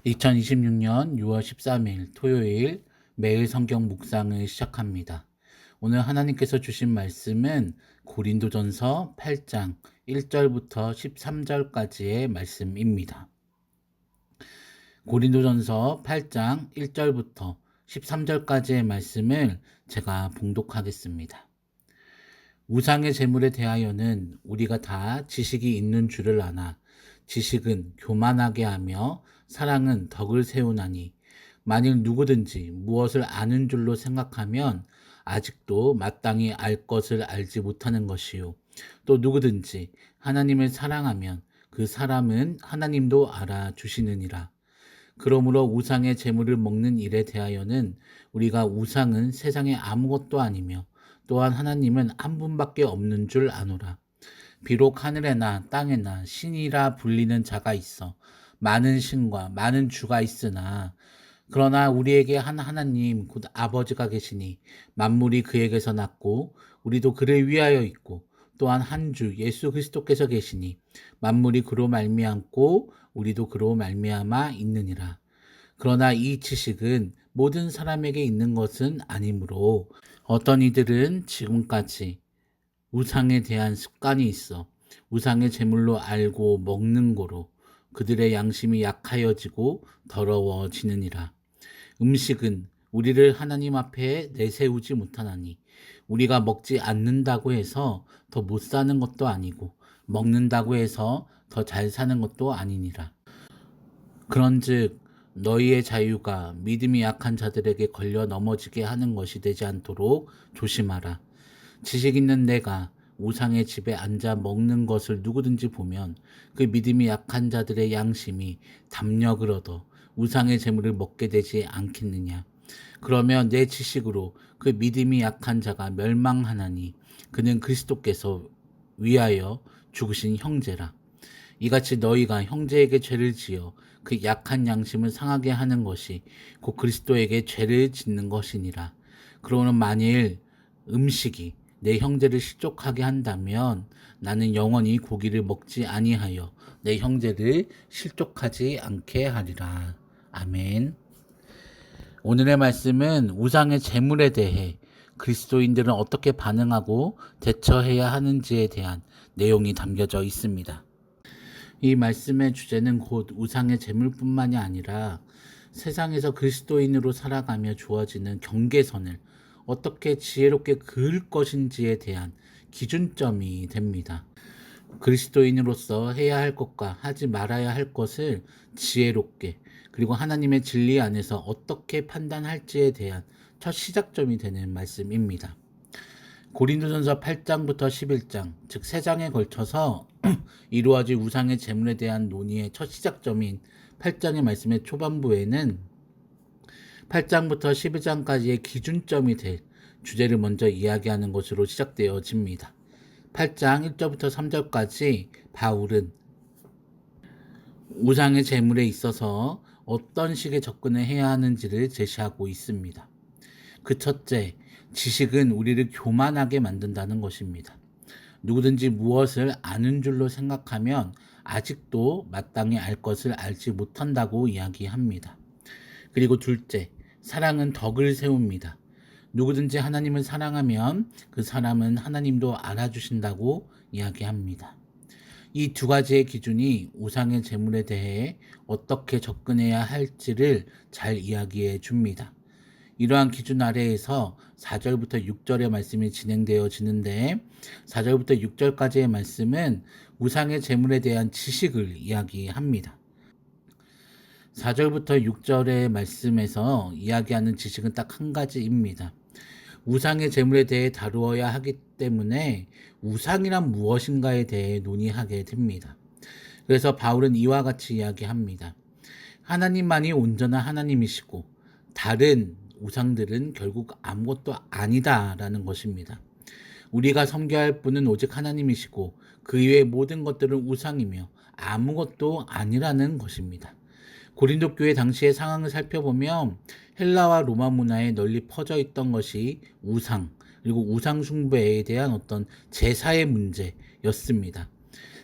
2026년 6월 13일 토요일 매일 성경 묵상을 시작합니다. 오늘 하나님께서 주신 말씀은 고린도전서 8장 1절부터 13절까지의 말씀입니다. 고린도전서 8장 1절부터 13절까지의 말씀을 제가 봉독하겠습니다. 우상의 제물에 대하여는 우리가 다 지식이 있는 줄을 아나 지식은 교만하게 하며 사랑은 덕을 세우나니 만일 누구든지 무엇을 아는 줄로 생각하면 아직도 마땅히 알 것을 알지 못하는 것이요 또 누구든지 하나님을 사랑하면 그 사람은 하나님도 알아주시느니라. 그러므로 우상의 제물을 먹는 일에 대하여는 우리가 우상은 세상에 아무것도 아니며 또한 하나님은 한 분밖에 없는 줄 아노라. 비록 하늘에나 땅에나 신이라 불리는 자가 있어 많은 신과 많은 주가 있으나 그러나 우리에게 한 하나님 곧 아버지가 계시니 만물이 그에게서 났고 우리도 그를 위하여 있고 또한 한 주 예수 그리스도께서 계시니 만물이 그로 말미암고 우리도 그로 말미암아 있느니라. 그러나 이 지식은 모든 사람에게 있는 것은 아니므로 어떤 이들은 지금까지 우상에 대한 습관이 있어 우상의 제물로 알고 먹는 거로 그들의 양심이 약하여지고 더러워지느니라. 음식은 우리를 하나님 앞에 내세우지 못하나니 우리가 먹지 않는다고 해서 더 못 사는 것도 아니고 먹는다고 해서 더 잘 사는 것도 아니니라. 그런즉 너희의 자유가 믿음이 약한 자들에게 걸려 넘어지게 하는 것이 되지 않도록 조심하라. 지식 있는 내가 우상의 집에 앉아 먹는 것을 누구든지 보면 그 믿음이 약한 자들의 양심이 담력을 얻어 우상의 재물을 먹게 되지 않겠느냐. 그러면 내 지식으로 그 믿음이 약한 자가 멸망하나니 그는 그리스도께서 위하여 죽으신 형제라. 이같이 너희가 형제에게 죄를 지어 그 약한 양심을 상하게 하는 것이 곧 그리스도에게 죄를 짓는 것이니라. 그러면 만일 음식이 내 형제를 실족하게 한다면 나는 영원히 고기를 먹지 아니하여 내 형제를 실족하지 않게 하리라. 아멘. 오늘의 말씀은 우상의 제물에 대해 그리스도인들은 어떻게 반응하고 대처해야 하는지에 대한 내용이 담겨져 있습니다. 이 말씀의 주제는 곧 우상의 제물뿐만이 아니라 세상에서 그리스도인으로 살아가며 주어지는 경계선을 어떻게 지혜롭게 그을 것인지에 대한 기준점이 됩니다. 그리스도인으로서 해야 할 것과 하지 말아야 할 것을 지혜롭게 그리고 하나님의 진리 안에서 어떻게 판단할지에 대한 첫 시작점이 되는 말씀입니다. 고린도전서 8장부터 11장, 즉 3장에 걸쳐서 이루어질 우상의 제물에 대한 논의의 첫 시작점인 8장의 말씀의 초반부에는 8장부터 12장까지의 기준점이 될 주제를 먼저 이야기하는 것으로 시작되어집니다. 8장 1절부터 3절까지 바울은 우상의 제물에 있어서 어떤 식의 접근을 해야 하는지를 제시하고 있습니다. 그 첫째, 지식은 우리를 교만하게 만든다는 것입니다. 누구든지 무엇을 아는 줄로 생각하면 아직도 마땅히 알 것을 알지 못한다고 이야기합니다. 그리고 둘째, 사랑은 덕을 세웁니다. 누구든지 하나님을 사랑하면 그 사람은 하나님도 알아주신다고 이야기합니다. 이 두 가지의 기준이 우상의 제물에 대해 어떻게 접근해야 할지를 잘 이야기해 줍니다. 이러한 기준 아래에서 4절부터 6절의 말씀이 진행되어지는데 4절부터 6절까지의 말씀은 우상의 제물에 대한 지식을 이야기합니다. 4절부터 6절의 말씀에서 이야기하는 지식은 딱 한 가지입니다. 우상의 제물에 대해 다루어야 하기 때문에 우상이란 무엇인가에 대해 논의하게 됩니다. 그래서 바울은 이와 같이 이야기합니다. 하나님만이 온전한 하나님이시고 다른 우상들은 결국 아무것도 아니다라는 것입니다. 우리가 섬겨야 할 분은 오직 하나님이시고 그 이외의 모든 것들은 우상이며 아무것도 아니라는 것입니다. 고린도 교회 당시의 상황을 살펴보면 헬라와 로마 문화에 널리 퍼져 있던 것이 우상, 그리고 우상 숭배에 대한 어떤 제사의 문제였습니다.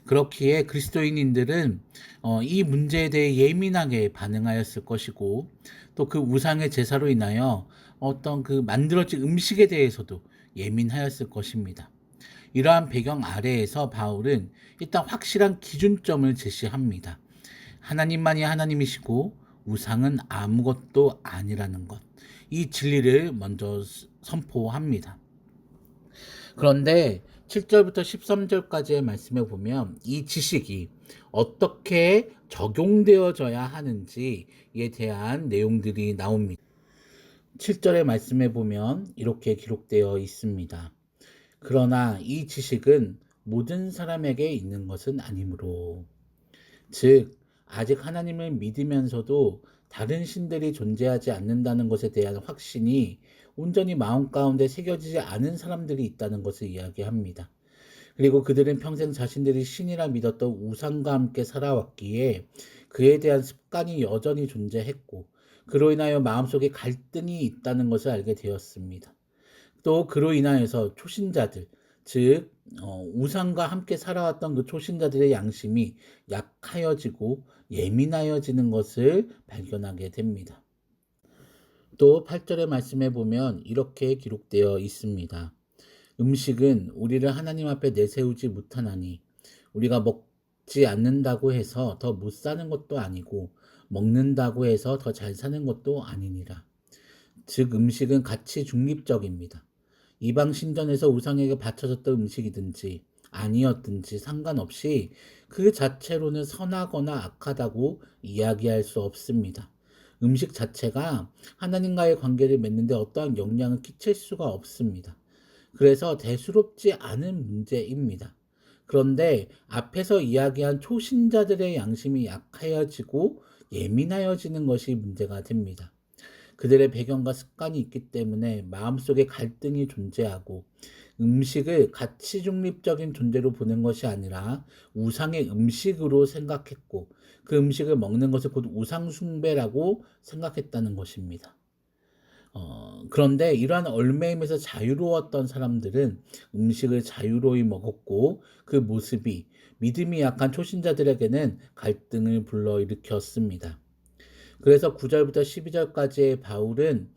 그렇기에 그리스도인들은 이 문제에 대해 예민하게 반응하였을 것이고, 또 그 우상의 제사로 인하여 어떤 그 만들어진 음식에 대해서도 예민하였을 것입니다. 이러한 배경 아래에서 바울은 일단 확실한 기준점을 제시합니다. 하나님만이 하나님이시고 우상은 아무것도 아니라는 것. 이 진리를 먼저 선포합니다. 그런데 7절부터 13절까지의 말씀에 보면 이 지식이 어떻게 적용되어져야 하는지에 대한 내용들이 나옵니다. 7절의 말씀에 보면 이렇게 기록되어 있습니다. 그러나 이 지식은 모든 사람에게 있는 것은 아니므로, 즉 아직 하나님을 믿으면서도 다른 신들이 존재하지 않는다는 것에 대한 확신이 온전히 마음 가운데 새겨지지 않은 사람들이 있다는 것을 이야기합니다. 그리고 그들은 평생 자신들이 신이라 믿었던 우상과 함께 살아왔기에 그에 대한 습관이 여전히 존재했고, 그로 인하여 마음속에 갈등이 있다는 것을 알게 되었습니다. 또 그로 인하여서 초신자들, 즉 우상과 함께 살아왔던 그 초신자들의 양심이 약하여지고 예민하여지는 것을 발견하게 됩니다. 또 8절의 말씀에 보면 이렇게 기록되어 있습니다. 음식은 우리를 하나님 앞에 내세우지 못하나니 우리가 먹지 않는다고 해서 더 못 사는 것도 아니고 먹는다고 해서 더 잘 사는 것도 아니니라. 즉 음식은 가치 중립적입니다. 이방 신전에서 우상에게 바쳐졌던 음식이든지 아니었든지 상관없이 그 자체로는 선하거나 악하다고 이야기할 수 없습니다. 음식 자체가 하나님과의 관계를 맺는데 어떠한 영향을 끼칠 수가 없습니다. 그래서 대수롭지 않은 문제입니다. 그런데 앞에서 이야기한 초신자들의 양심이 약하여지고 예민하여지는 것이 문제가 됩니다. 그들의 배경과 습관이 있기 때문에 마음속에 갈등이 존재하고 음식을 가치 중립적인 존재로 보는 것이 아니라 우상의 음식으로 생각했고 그 음식을 먹는 것을 곧 우상 숭배라고 생각했다는 것입니다. 그런데 이러한 얽매임에서 자유로웠던 사람들은 음식을 자유로이 먹었고 그 모습이 믿음이 약한 초신자들에게는 갈등을 불러일으켰습니다. 그래서 9절부터 12절까지의 바울은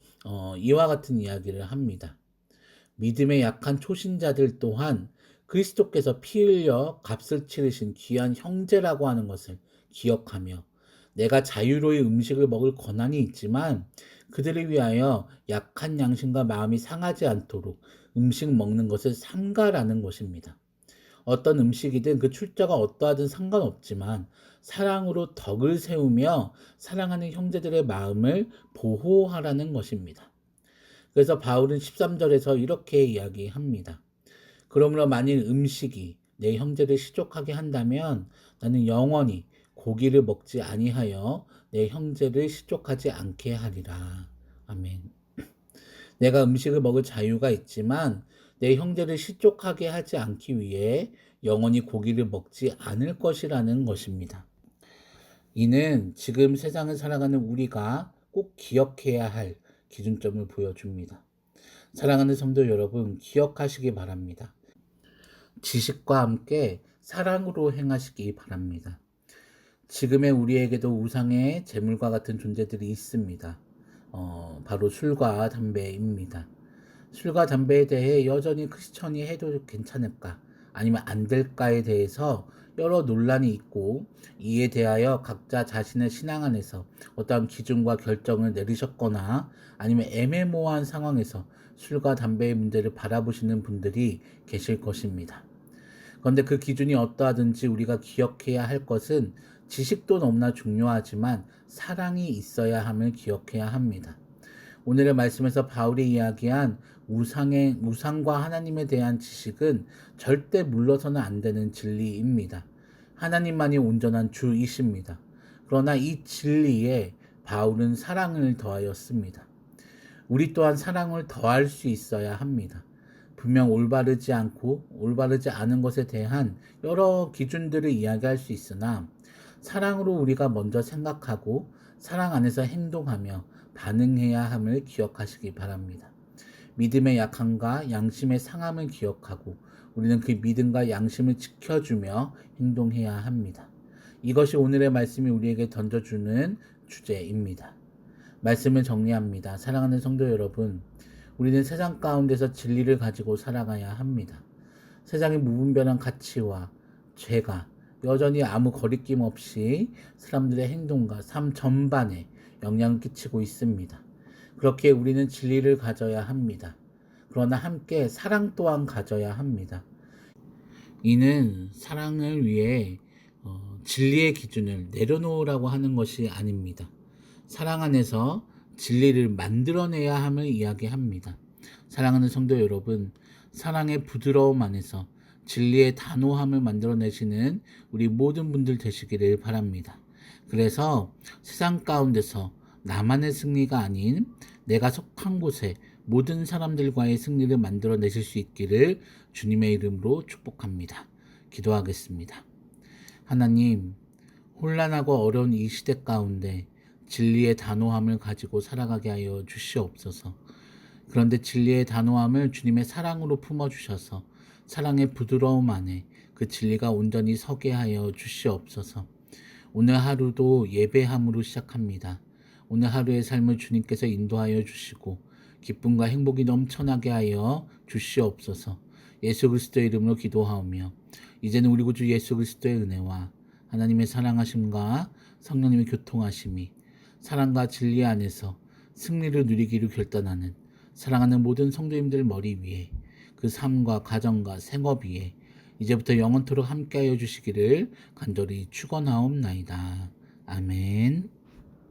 이와 같은 이야기를 합니다. 믿음에 약한 초신자들 또한 그리스도께서 피 흘려 값을 치르신 귀한 형제라고 하는 것을 기억하며 내가 자유로이 음식을 먹을 권한이 있지만 그들을 위하여 약한 양심과 마음이 상하지 않도록 음식 먹는 것을 삼가라는 것입니다. 어떤 음식이든 그 출처가 어떠하든 상관없지만 사랑으로 덕을 세우며 사랑하는 형제들의 마음을 보호하라는 것입니다. 그래서 바울은 13절에서 이렇게 이야기합니다. 그러므로 만일 음식이 내 형제를 시족하게 한다면 나는 영원히 고기를 먹지 아니하여 내 형제를 시족하지 않게 하리라. 아멘. 내가 음식을 먹을 자유가 있지만 내 형제를 시족하게 하지 않기 위해 영원히 고기를 먹지 않을 것이라는 것입니다. 이는 지금 세상을 살아가는 우리가 꼭 기억해야 할 기준점을 보여줍니다. 사랑하는 성도 여러분, 기억하시기 바랍니다. 지식과 함께 사랑으로 행하시기 바랍니다. 지금의 우리에게도 우상의 재물과 같은 존재들이 있습니다. 바로 술과 담배입니다. 술과 담배에 대해 여전히 크리스천이 해도 괜찮을까 아니면 안 될까에 대해서 여러 논란이 있고 이에 대하여 각자 자신의 신앙 안에서 어떠한 기준과 결정을 내리셨거나 아니면 애매모호한 상황에서 술과 담배의 문제를 바라보시는 분들이 계실 것입니다. 그런데 그 기준이 어떠하든지 우리가 기억해야 할 것은 지식도 너무나 중요하지만 사랑이 있어야 함을 기억해야 합니다. 오늘의 말씀에서 바울이 이야기한 우상과 하나님에 대한 지식은 절대 물러서는 안 되는 진리입니다. 하나님만이 온전한 주이십니다. 그러나 이 진리에 바울은 사랑을 더하였습니다. 우리 또한 사랑을 더할 수 있어야 합니다. 분명 올바르지 않고 올바르지 않은 것에 대한 여러 기준들을 이야기할 수 있으나 사랑으로 우리가 먼저 생각하고 사랑 안에서 행동하며 반응해야 함을 기억하시기 바랍니다. 믿음의 약함과 양심의 상함을 기억하고 우리는 그 믿음과 양심을 지켜주며 행동해야 합니다. 이것이 오늘의 말씀이 우리에게 던져주는 주제입니다. 말씀을 정리합니다. 사랑하는 성도 여러분, 우리는 세상 가운데서 진리를 가지고 살아가야 합니다. 세상의 무분별한 가치와 죄가 여전히 아무 거리낌 없이 사람들의 행동과 삶 전반에 영향을 끼치고 있습니다. 그렇기에 우리는 진리를 가져야 합니다. 그러나 함께 사랑 또한 가져야 합니다. 이는 사랑을 위해 진리의 기준을 내려놓으라고 하는 것이 아닙니다. 사랑 안에서 진리를 만들어내야 함을 이야기합니다. 사랑하는 성도 여러분, 사랑의 부드러움 안에서 진리의 단호함을 만들어내시는 우리 모든 분들 되시기를 바랍니다. 그래서 세상 가운데서 나만의 승리가 아닌 내가 속한 곳에 모든 사람들과의 승리를 만들어내실 수 있기를 주님의 이름으로 축복합니다. 기도하겠습니다. 하나님, 혼란하고 어려운 이 시대 가운데 진리의 단호함을 가지고 살아가게 하여 주시옵소서. 그런데 진리의 단호함을 주님의 사랑으로 품어주셔서 사랑의 부드러움 안에 그 진리가 온전히 서게 하여 주시옵소서. 오늘 하루도 예배함으로 시작합니다. 오늘 하루의 삶을 주님께서 인도하여 주시고 기쁨과 행복이 넘쳐나게 하여 주시옵소서. 예수 그리스도의 이름으로 기도하오며 이제는 우리 구주 예수 그리스도의 은혜와 하나님의 사랑하심과 성령님의 교통하심이 사랑과 진리 안에서 승리를 누리기를 결단하는 사랑하는 모든 성도님들 머리 위에 그 삶과 가정과 생업 위에 이제부터 영원토록 함께하여 주시기를 간절히 축원하옵나이다. 아멘.